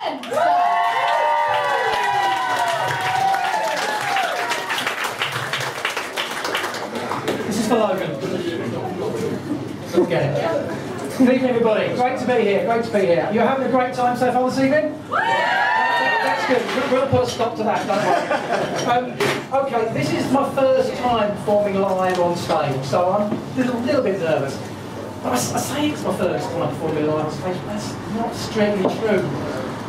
This is for Logan. Get it. Good evening, everybody. Great to be here. Great to be here. You're having a great time so far this evening? That's good. We're going to put a stop to that, don't we? Okay, this is my first time performing live on stage, so I'm a little bit nervous. But I say it's my first time performing live on stage, but that's not strictly true.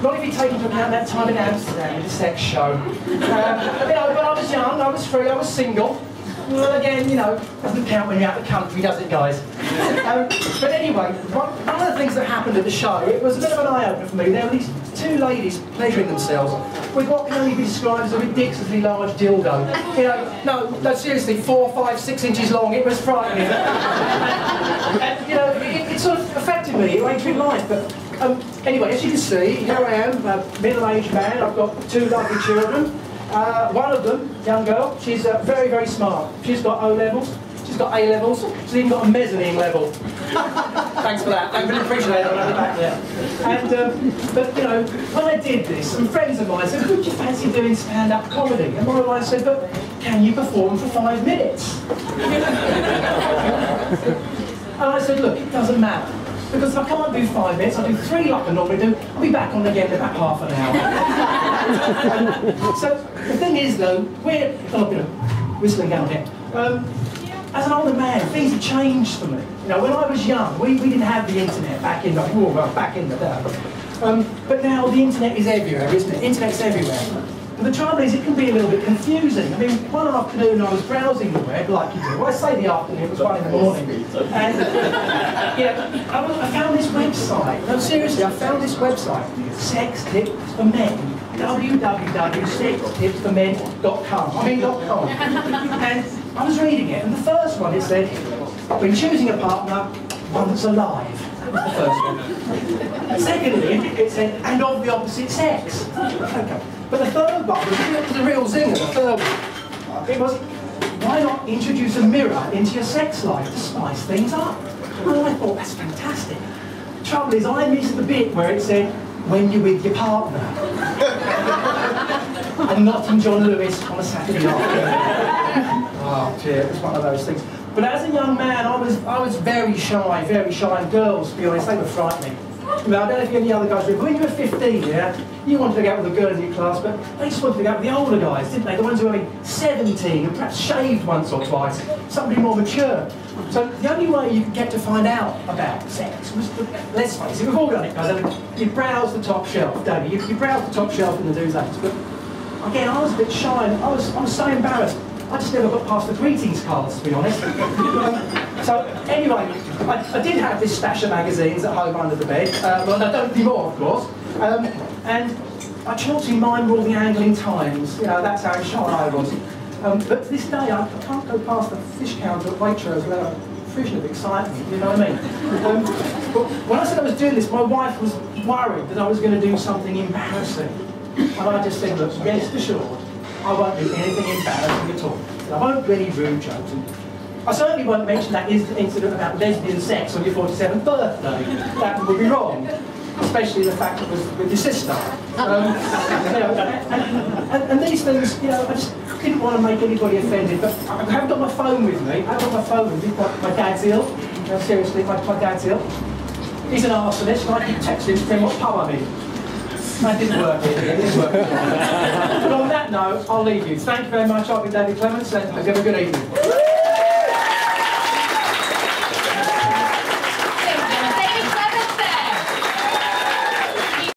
Not if you take into account that time in Amsterdam with the sex show. But I was young, I was free, I was single. Well, again, doesn't count when you're out of the country, does it, guys? But anyway, one of the things that happened at the show, it was a bit of an eye-opener for me. There were these two ladies pleasuring themselves with what can only be described as a ridiculously large dildo. No, seriously, 4, 5, 6 inches long. It was frightening. And it sort of affected me later in life. But anyway, as you can see, here I am, a middle-aged man. I've got 2 lovely children. One of them, young girl, she's very, very smart. She's got O-levels, she's got A-levels, she's even got a mezzanine level. Thanks for that, I really appreciate that on the back there. And, but when I did this, some friends of mine said, would you fancy doing stand-up comedy? And my wife said, but can you perform for 5 minutes? And I said, look, it doesn't matter. Because if I can't do 5 minutes, I'll do 3 like I normally do. I'll be back on again in about half an hour. So the thing is, though, we're whistling down here. As an older man, things have changed for me. When I was young, we didn't have the internet back in the day. But now the internet is everywhere, isn't it? Internet's everywhere. And the trouble is, it can be a little bit confusing. I mean, one afternoon I was browsing the web, like you do. Well, I say the afternoon, it was 1 in the morning. And, I found this website. No, seriously, I found this website. Sex Tips for Men. www.sextipsformen.com. .com. And I was reading it, and the first one, it said, when choosing a partner, one that's alive. That was the first one. Secondly, it said, and of the opposite sex. Okay. But the third one was a real zinger, the third one. It was, why not introduce a mirror into your sex life to spice things up? Well, I thought, that's fantastic. The trouble is, I missed the bit where it said, when you're with your partner. And not in John Lewis on a Saturday afternoon. Oh dear, it was one of those things. But as a young man, I was very shy, and girls, to be honest, they were frightening. I don't know if any other guys remember, when you were 15, you wanted to go out with a girl in your class, but they just wanted to go out with the older guys, didn't they? The ones who were 17 and perhaps shaved once or twice, somebody more mature. So the only way you could get to find out about sex was, let's face it, we've all done it, guys. I mean, you browse the top shelf, don't you? You browse the top shelf in the newsletters, but again, I was a bit shy, and I was so embarrassed. I just never got past the greetings cards, to be honest. So anyway, I did have this stash of magazines at home under the bed. Well, I don't anymore, of course. And I chalked in mine were all the Angling Times. That's how shy I was. But to this day, I can't go past the fish counter at Waitrose without a frisson of excitement, you know what I mean? But when I said I was doing this, my wife was worried that I was going to do something embarrassing. And I just said, look, rest assured, I won't do anything embarrassing at all. I won't do any rude jokes. I certainly won't mention that incident about lesbian sex on your 47th birthday. That would be wrong. Especially the fact it was with your sister. And these things, I just didn't want to make anybody offended. But I haven't got my phone with me. I haven't got my phone with me. My dad's ill. Seriously, my dad's ill. He's an arsonist, and I keep texting him what pub I'm in. That didn't work. It didn't work. But on that note, I'll leave you. Thank you very much. I've been David Clements, and hope you have a good evening.